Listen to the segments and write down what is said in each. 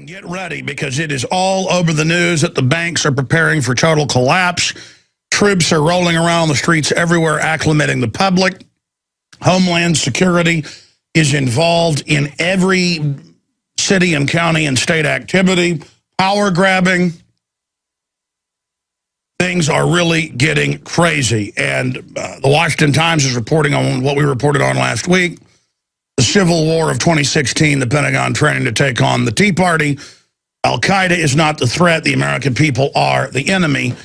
And get ready, because it is all over the news that the banks are preparing for total collapse. Troops are rolling around the streets everywhere, acclimating the public. Homeland Security is involved in every city and county and state activity. Power grabbing. Things are really getting crazy. And the Washington Times is reporting on what we reported on last week. The Civil War of 2016, the Pentagon training to take on the Tea Party. Al-Qaeda is not the threat. The American people are the enemy,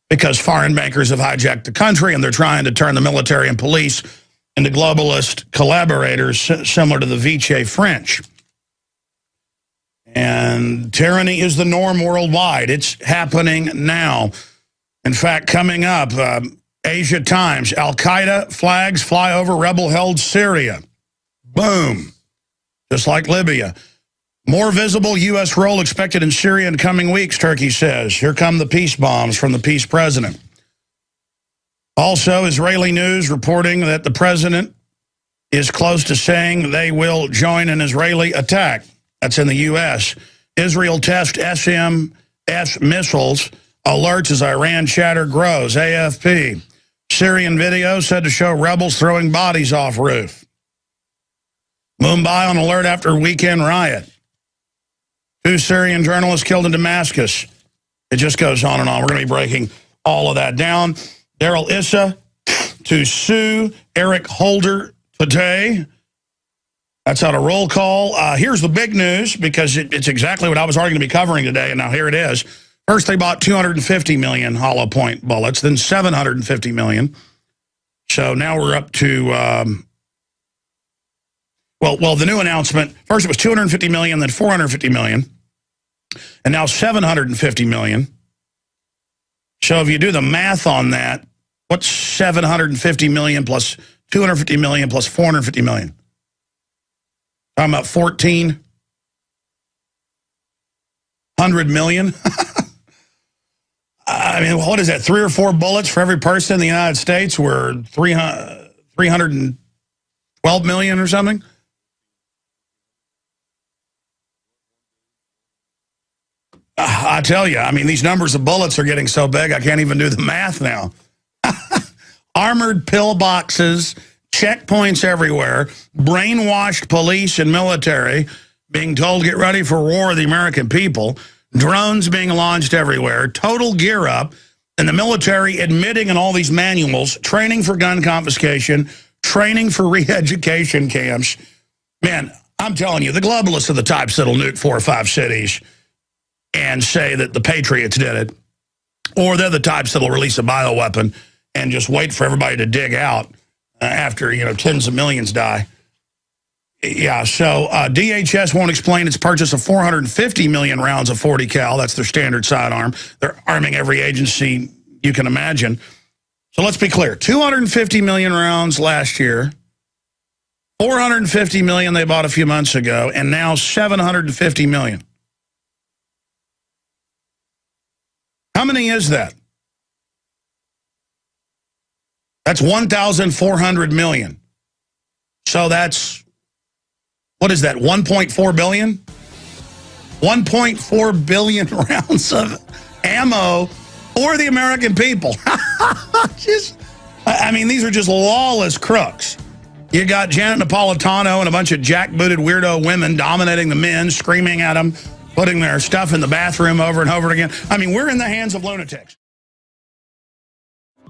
because foreign bankers have hijacked the country and they're trying to turn the military and police into globalist collaborators similar to the Vichy French. And tyranny is the norm worldwide. It's happening now. In fact, coming up, Asia Times, Al-Qaeda flags fly over rebel-held Syria. Boom. Just like Libya. More visible U.S. role expected in Syria in coming weeks, Turkey says. Here come the peace bombs from the peace president. Also, Israeli news reporting that the president is close to saying they will join an Israeli attack. That's in the U.S. Israel tests SMS missiles. Alerts as Iran chatter grows. AFP. Syrian video said to show rebels throwing bodies off roof. Mumbai on alert after weekend riot. 2 Syrian journalists killed in Damascus. It just goes on and on. We're going to be breaking all of that down. Darrell Issa to sue Eric Holder today. That's out of roll call. Here's the big news, because it's exactly what I was already going to be covering today, and now here it is. First, they bought 250 million hollow point bullets, then 750 million. So now we're up to... Well, the new announcement, first it was 250 million, then 450 million, and now 750 million. So if you do the math on that, what's 750 million plus 250 million plus 450 million? Talking about 1,400 million? I mean, what is that, 3 or 4 bullets for every person in the United States? We're 312 million or something? I tell you, I mean, these numbers of bullets are getting so big, I can't even do the math now. Armored pillboxes, checkpoints everywhere, brainwashed police and military being told, get ready for war with the American people, drones being launched everywhere, total gear up, and the military admitting in all these manuals, training for gun confiscation, training for re-education camps. Man, I'm telling you, the globalists are the types that'll nuke 4 or 5 cities and say that the Patriots did it, or they're the types that'll release a bioweapon and just wait for everybody to dig out after, you know, tens of millions die. Yeah, so DHS won't explain its purchase of 450 million rounds of 40 cal. That's their standard sidearm. They're arming every agency you can imagine. So let's be clear. 250 million rounds last year, 450 million they bought a few months ago, and now 750 million. How many is that? That's 1,400 million. So that's, what is that, 1.4 billion? 1.4 billion rounds of ammo for the American people. I mean, these are just lawless crooks. You got Janet Napolitano and a bunch of jackbooted weirdo women dominating the men, screaming at them, putting their stuff in the bathroom over and over again. I mean, we're in the hands of lunatics.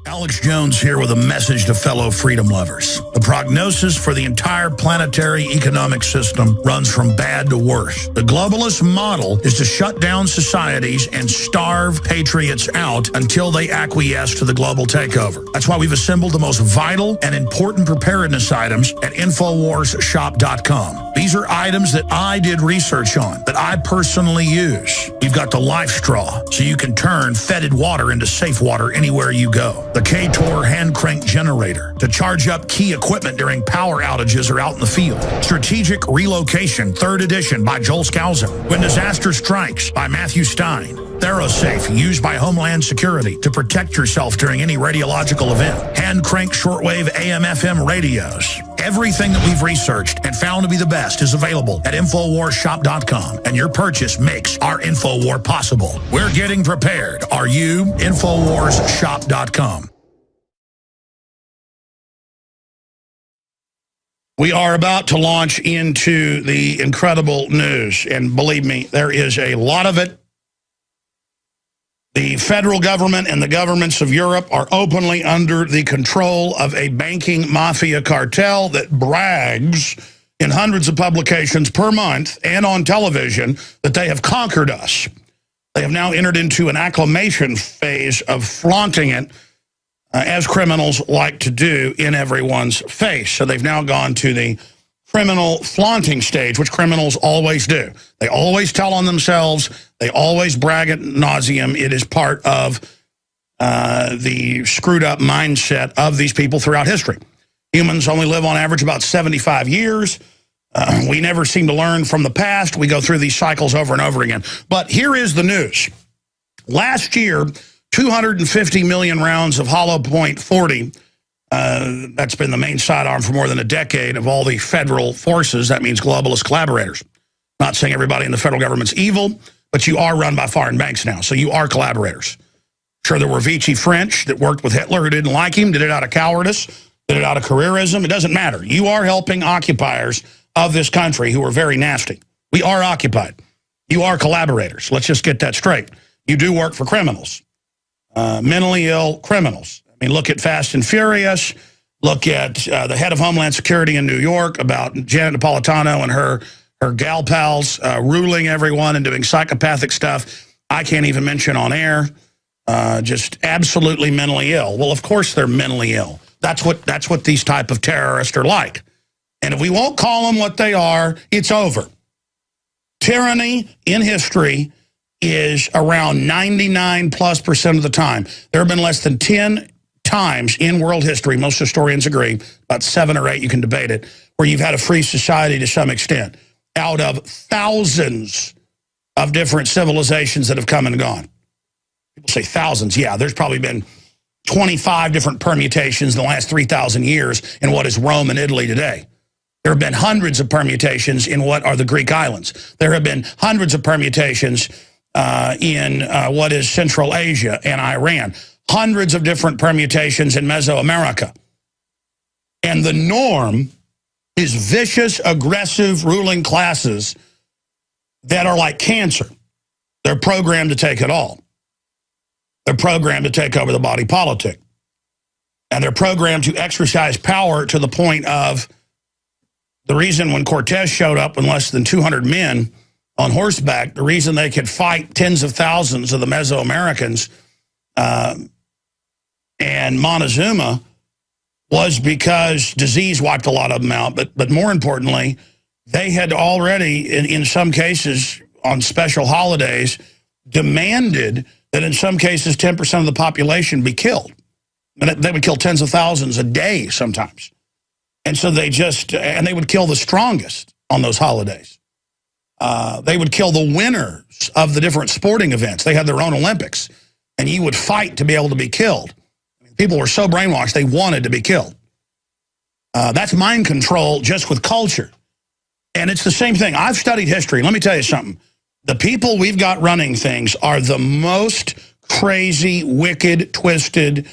Alex Jones here with a message to fellow freedom lovers. The prognosis for the entire planetary economic system runs from bad to worse. The globalist model is to shut down societies and starve patriots out until they acquiesce to the global takeover. That's why we've assembled the most vital and important preparedness items at InfoWarsShop.com. These are items that I did research on, that I personally use. You've got the life straw, so you can turn fetid water into safe water anywhere you go. The K-Tor hand crank generator to charge up key equipment during power outages or out in the field. Strategic Relocation, 3rd edition by Joel Scalzo. When Disaster Strikes by Matthew Stein. ThyroSafe, used by Homeland Security to protect yourself during any radiological event. Hand crank shortwave AM/FM radios. Everything that we've researched and found to be the best is available at InfoWarsShop.com, and your purchase makes our InfoWar possible. We're getting prepared. Are you? InfoWarsShop.com. We are about to launch into the incredible news, and believe me, there is a lot of it. The federal government and the governments of Europe are openly under the control of a banking mafia cartel that brags in hundreds of publications per month and on television that they have conquered us. They have now entered into an acclamation phase of flaunting it, as criminals like to do, in everyone's face. So they've now gone to the criminal flaunting stage, which criminals always do. They always tell on themselves. They always brag ad nauseum. It is part of the screwed up mindset of these people throughout history. Humans only live on average about 75 years. We never seem to learn from the past. We go through these cycles over and over again. But here is the news. Last year, 250 million rounds of hollow point 40. That's been the main sidearm for more than a decade of all the federal forces. That means globalist collaborators. Not saying everybody in the federal government's evil, but you are run by foreign banks now, so you are collaborators. Sure, there were Vichy French that worked with Hitler who didn't like him, did it out of cowardice, did it out of careerism. It doesn't matter. You are helping occupiers of this country who are very nasty. We are occupied. You are collaborators. Let's just get that straight. You do work for criminals. Mentally ill criminals. I mean, look at Fast and Furious. Look at the head of Homeland Security in New York about Janet Napolitano and her gal pals ruling everyone and doing psychopathic stuff I can't even mention on air. Just absolutely mentally ill. Well, of course they're mentally ill. That's what these type of terrorists are like. And if we won't call them what they are, it's over. Tyranny in history is around 99+% of the time. There have been less than 10 times in world history, most historians agree, about 7 or 8, you can debate it, where you've had a free society to some extent, out of thousands of different civilizations that have come and gone. People say thousands. Yeah, there's probably been 25 different permutations in the last 3,000 years in what is Rome and Italy today. There have been hundreds of permutations in what are the Greek islands. There have been hundreds of permutations in what is Central Asia and Iran. Hundreds of different permutations in Mesoamerica. And the norm is vicious, aggressive ruling classes that are like cancer. They're programmed to take it all. They're programmed to take over the body politic. And they're programmed to exercise power to the point of the reason when Cortez showed up with less than 200 men on horseback, the reason they could fight tens of thousands of the Mesoamericans and Montezuma was because disease wiped a lot of them out. But more importantly, they had already, in some cases, on special holidays, demanded that in some cases 10% of the population be killed. And they would kill tens of thousands a day sometimes. And so they would kill the strongest on those holidays. They would kill the winners of the different sporting events. They had their own Olympics. And you would fight to be able to be killed. People were so brainwashed, they wanted to be killed. That's mind control just with culture. And it's the same thing. I've studied history. Let me tell you something. The people we've got running things are the most crazy, wicked, twisted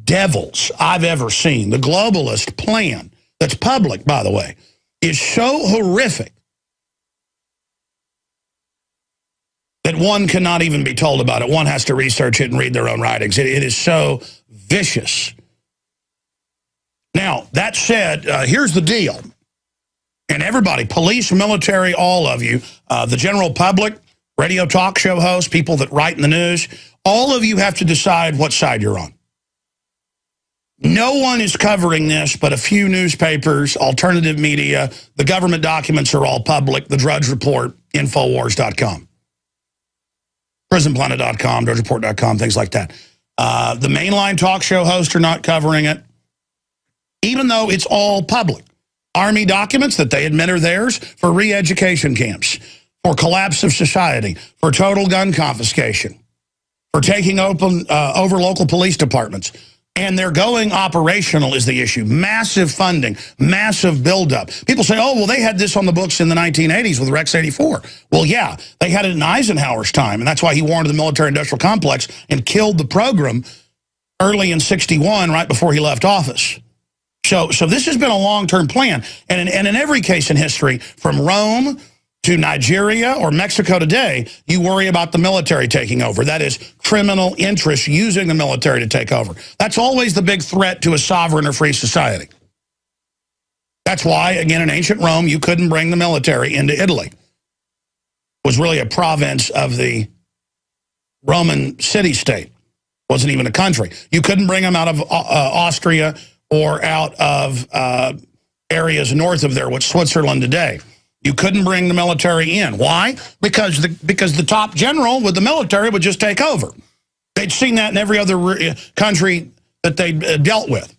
devils I've ever seen. The globalist plan, that's public, by the way, is so horrific that one cannot even be told about it. One has to research it and read their own writings. It is so vicious. Now, that said, here's the deal. And everybody, police, military, all of you, the general public, radio talk show hosts, people that write in the news, all of you have to decide what side you're on. No one is covering this but a few newspapers, alternative media. The government documents are all public. The Drudge Report, Infowars.com. PrisonPlanet.com, DrudgeReport.com, things like that. The mainline talk show hosts are not covering it, even though it's all public. Army documents that they admit are theirs for re-education camps, for collapse of society, for total gun confiscation, for taking over local police departments. And they're going operational is the issue. Massive funding, massive buildup. People say, oh, well, they had this on the books in the 1980s with Rex 84. Well, yeah, they had it in Eisenhower's time, and that's why he warned the military-industrial complex and killed the program early in 61, right before he left office. So this has been a long-term plan. And in every case in history, from Rome to Nigeria or Mexico today, you worry about the military taking over. That is criminal interests using the military to take over. That's always the big threat to a sovereign or free society. That's why, again, in ancient Rome, you couldn't bring the military into Italy. It was really a province of the Roman city-state. It wasn't even a country. You couldn't bring them out of Austria or out of areas north of there, which Switzerland today. You couldn't bring the military in. Why? Because the top general with the military would just take over. They'd seen that in every other country that they dealt with.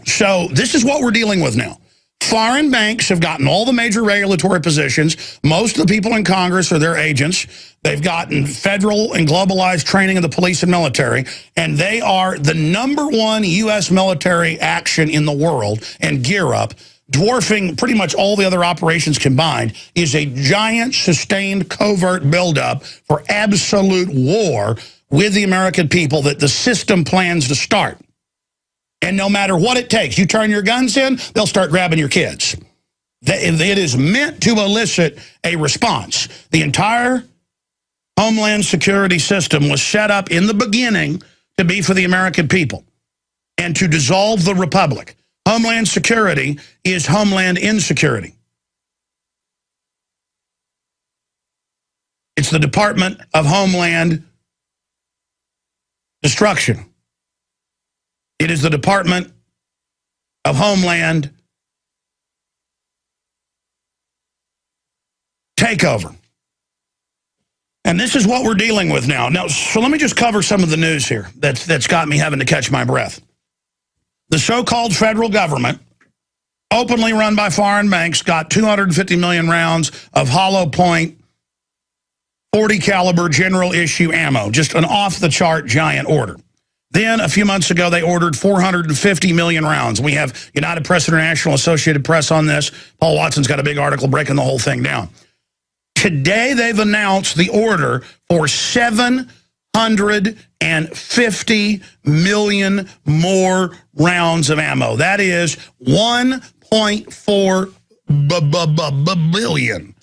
So this is what we're dealing with now. Foreign banks have gotten all the major regulatory positions. Most of the people in Congress are their agents. They've gotten federal and globalized training of the police and military, and they are the #1 U.S. military action in the world, and gear up, dwarfing pretty much all the other operations combined, is a giant, sustained, covert buildup for absolute war with the American people that the system plans to start. And no matter what it takes, you turn your guns in, they'll start grabbing your kids. It is meant to elicit a response. The entire Homeland Security system was set up in the beginning to be for the American people and to dissolve the republic. Homeland Security is Homeland Insecurity. It's the Department of Homeland Destruction. It is the Department of Homeland Takeover. And this is what we're dealing with now. So let me just cover some of the news here that's got me having to catch my breath. The so-called federal government, openly run by foreign banks, got 250 million rounds of hollow point 40 caliber general issue ammo, just an off-the-chart giant order. Then, a few months ago, they ordered 450 million rounds. We have United Press International, Associated Press on this. Paul Watson's got a big article breaking the whole thing down. Today, they've announced the order for 750 million more rounds of ammo. That is 1.4 billion.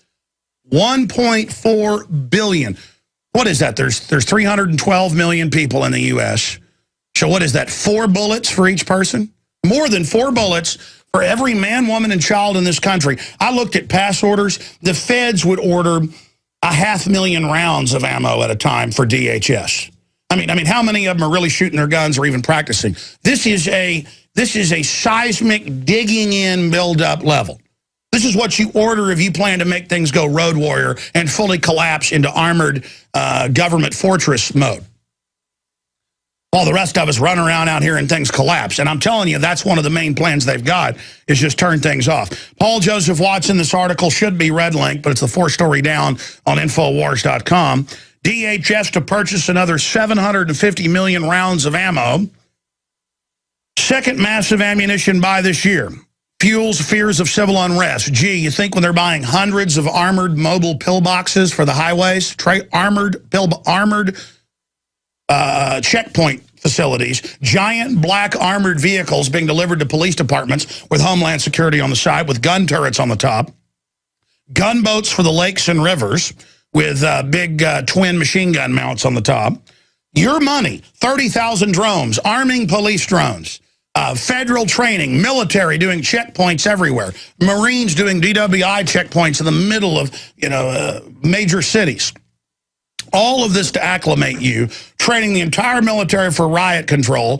1.4 billion. What is that? There's 312 million people in the U.S., so what is that, 4 bullets for each person? More than 4 bullets for every man, woman, and child in this country. I looked at pass orders. The feds would order 500,000 rounds of ammo at a time for DHS. I mean, how many of them are really shooting their guns or even practicing? This is a seismic digging in build-up level. This is what you order if you plan to make things go road warrior and fully collapse into armored government fortress mode. While the rest of us run around out here and things collapse. And I'm telling you, that's one of the main plans they've got, is just turn things off. Paul Joseph Watson, this article should be red linked, but it's the 4th story down on Infowars.com. DHS to purchase another 750 million rounds of ammo. Second massive ammunition buy this year. Fuels fears of civil unrest. Gee, you think when they're buying hundreds of armored mobile pillboxes for the highways, armored checkpoint facilities, giant black armored vehicles being delivered to police departments with Homeland Security on the side, with gun turrets on the top, gunboats for the lakes and rivers with big twin machine gun mounts on the top. Your money, 30,000 drones, arming police drones, federal training, military doing checkpoints everywhere, Marines doing DWI checkpoints in the middle of major cities. All of this to acclimate you, training the entire military for riot control.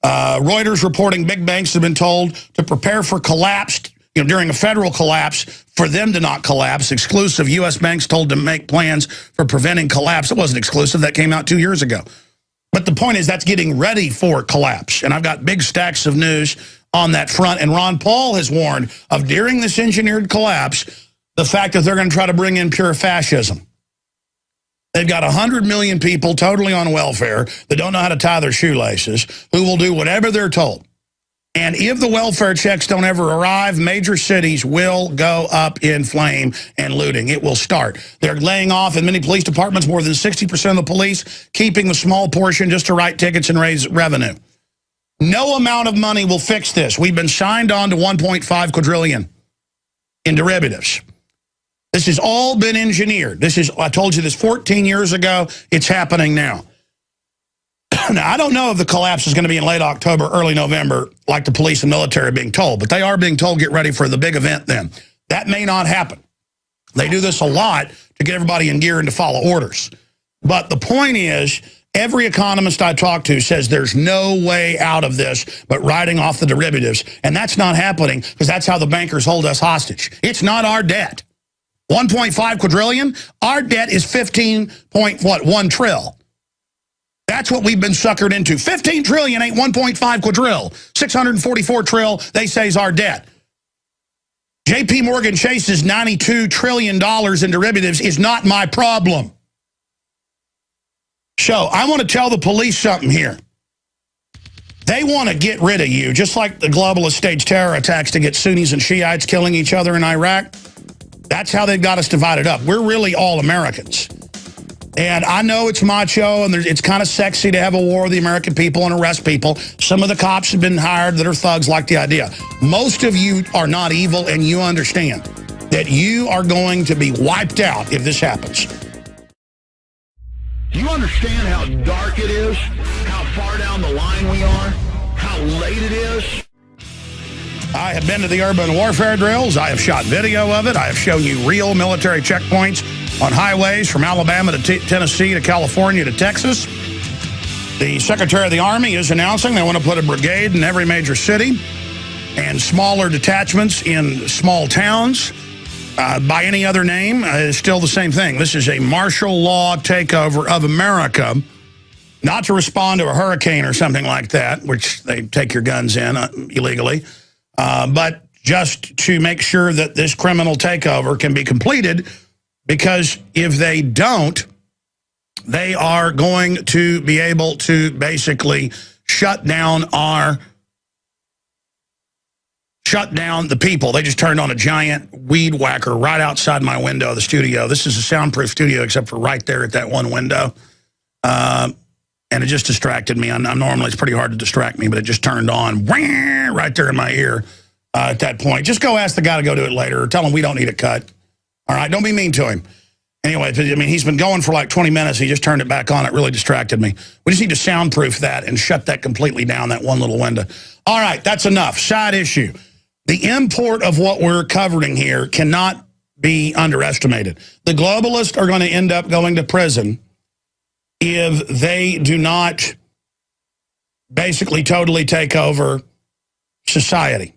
Reuters reporting big banks have been told to prepare for collapse, during a federal collapse, for them to not collapse. Exclusive, U.S. banks told to make plans for preventing collapse. It wasn't exclusive. That came out 2 years ago. But the point is that's getting ready for collapse. And I've got big stacks of news on that front. And Ron Paul has warned of, during this engineered collapse, the fact that they're going to try to bring in pure fascism. They've got 100 million people totally on welfare that don't know how to tie their shoelaces, who will do whatever they're told. And if the welfare checks don't ever arrive, major cities will go up in flame and looting. It will start. They're laying off in many police departments more than 60% of the police, keeping the small portion just to write tickets and raise revenue. No amount of money will fix this. We've been signed on to 1.5 quadrillion in derivatives. This has all been engineered. I told you this 14 years ago. It's happening now. Now, I don't know if the collapse is going to be in late October, early November, like the police and military are being told, but they are being told, get ready for the big event then. That may not happen. They do this a lot to get everybody in gear and to follow orders. But the point is, every economist I talk to says there's no way out of this but riding off the derivatives, and that's not happening because that's how the bankers hold us hostage. It's not our debt. 1.5 quadrillion, our debt is 1 trill. That's what we've been suckered into. 15 trillion ain't 1.5 quadrille. 644 trill, they say, is our debt. JP Morgan Chase's $92 trillion in derivatives is not my problem. So I want to tell the police something here. They want to get rid of you, just like the globalists staged terror attacks to get Sunnis and Shiites killing each other in Iraq. That's how they've got us divided up. We're really all Americans. And I know it's macho and it's kind of sexy to have a war with the American people and arrest people. Some of the cops have been hired that are thugs, like the idea. Most of you are not evil, and you understand that you are going to be wiped out if this happens. Do you understand how dark it is? How far down the line we are? How late it is? I have been to the urban warfare drills. I have shot video of it. I have shown you real military checkpoints on highways from Alabama to Tennessee to California to Texas. The Secretary of the Army is announcing they want to put a brigade in every major city and smaller detachments in small towns. By any other name, is still the same thing. This is a martial law takeover of America, not to respond to a hurricane or something like that, which they take your guns in illegally, but just to make sure that this criminal takeover can be completed, because if they don't, they are going to be able to basically shut down the people. They just turned on a giant weed whacker right outside my window of the studio. This is a soundproof studio except for right there at that one window. And it just distracted me. I'm normally, it's pretty hard to distract me, but it just turned on right there in my ear at that point. Just go ask the guy to go do it later, or tell him we don't need a cut. All right, don't be mean to him. Anyway, I mean, he's been going for like 20 minutes. He just turned it back on. It really distracted me. We just need to soundproof that and shut that completely down, that one little window. All right, that's enough. Side issue. The import of what we're covering here cannot be underestimated. The globalists are going to end up going to prison if they do not basically totally take over society.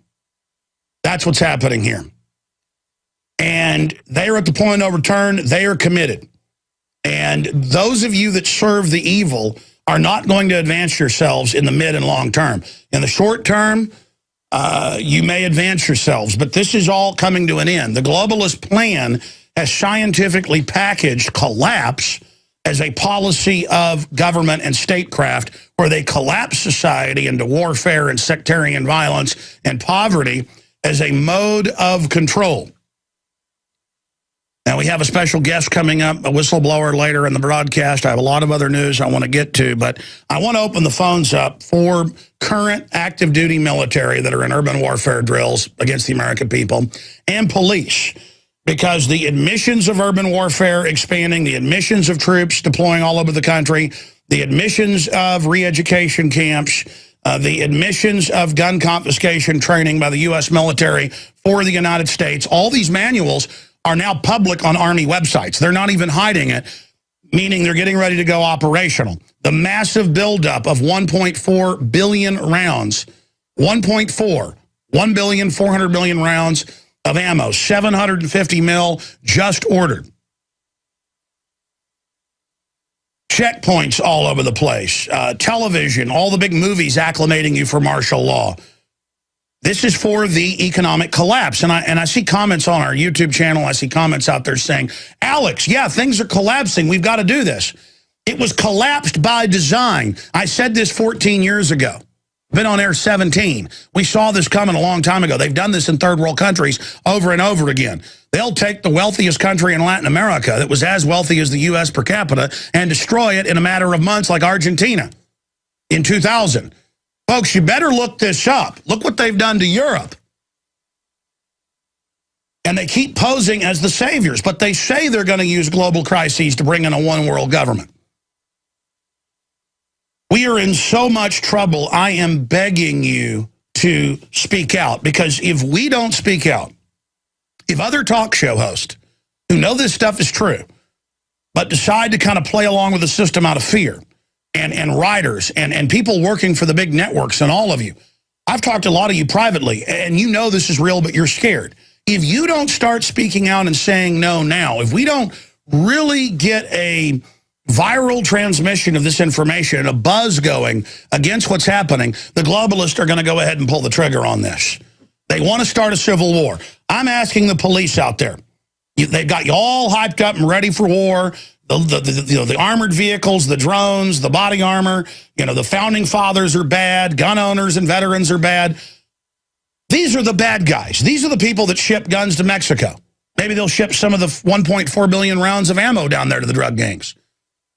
That's what's happening here. And they are at the point of no return. They are committed. And those of you that serve the evil are not going to advance yourselves in the mid and long term. In the short term, you may advance yourselves, but this is all coming to an end. The globalist plan has scientifically packaged collapse as a policy of government and statecraft, where they collapse society into warfare and sectarian violence and poverty as a mode of control. Now, we have a special guest coming up, a whistleblower, later in the broadcast. I have a lot of other news I want to get to, but I want to open the phones up for current active duty military that are in urban warfare drills against the American people and police, because the admissions of urban warfare expanding, the admissions of troops deploying all over the country, the admissions of re-education camps, the admissions of gun confiscation training by the U.S. military for the United States, all these manuals are now public on Army websites. They're not even hiding it, meaning they're getting ready to go operational. The massive buildup of 1.4 billion rounds, 1.4 billion rounds of ammo, 750 mil just ordered. Checkpoints all over the place, television, all the big movies acclimating you for martial law. This is for the economic collapse. And I see comments on our YouTube channel. I see comments out there saying, Alex, yeah, things are collapsing. We've got to do this. It was collapsed by design. I said this 14 years ago. Been on air 17. We saw this coming a long time ago. They've done this in third world countries over and over again. They'll take the wealthiest country in Latin America that was as wealthy as the U.S. per capita and destroy it in a matter of months, like Argentina in 2000. Folks, you better look this up. Look what they've done to Europe. And they keep posing as the saviors, but they say they're going to use global crises to bring in a one-world government. We are in so much trouble, I am begging you to speak out, because if we don't speak out, if other talk show hosts who know this stuff is true, but decide to kind of play along with the system out of fear, and writers and people working for the big networks and all of you. I've talked to a lot of you privately, and you know this is real, but you're scared. If you don't start speaking out and saying no now, if we don't really get a viral transmission of this information and a buzz going against what's happening, the globalists are going to go ahead and pull the trigger on this. They want to start a civil war. I'm asking the police out there. They've got you all hyped up and ready for war. The armored vehicles, the drones, the body armor, the founding fathers are bad, gun owners and veterans are bad. These are the bad guys. These are the people that ship guns to Mexico. Maybe they'll ship some of the 1.4 billion rounds of ammo down there to the drug gangs.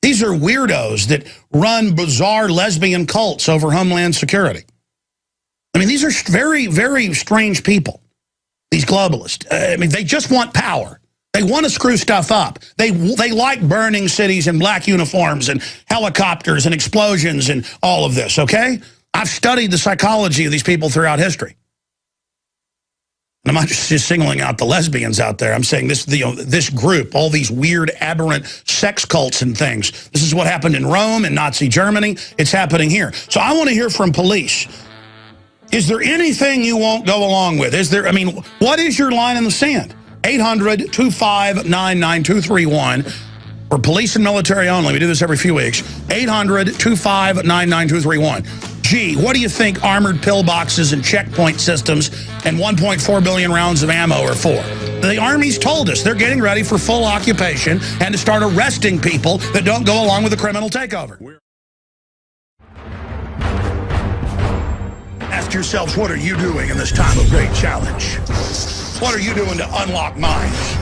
These are weirdos that run bizarre lesbian cults over Homeland Security. I mean, these are very, very strange people, these globalists. I mean, they just want power. They want to screw stuff up. They like burning cities in black uniforms and helicopters and explosions and all of this, okay? I've studied the psychology of these people throughout history. And I'm not just singling out the lesbians out there. I'm saying this group, all these weird, aberrant sex cults and things. This is what happened in Rome and Nazi Germany. It's happening here. So I want to hear from police. Is there anything you won't go along with? What is your line in the sand? 800-259-9231 for police and military only. We do this every few weeks. 800-259-9231. Gee, what do you think armored pillboxes and checkpoint systems and 1.4 billion rounds of ammo are for? The Army's told us they're getting ready for full occupation and to start arresting people that don't go along with the criminal takeover. Ask yourselves, what are you doing in this time of great challenge? What are you doing to unlock minds?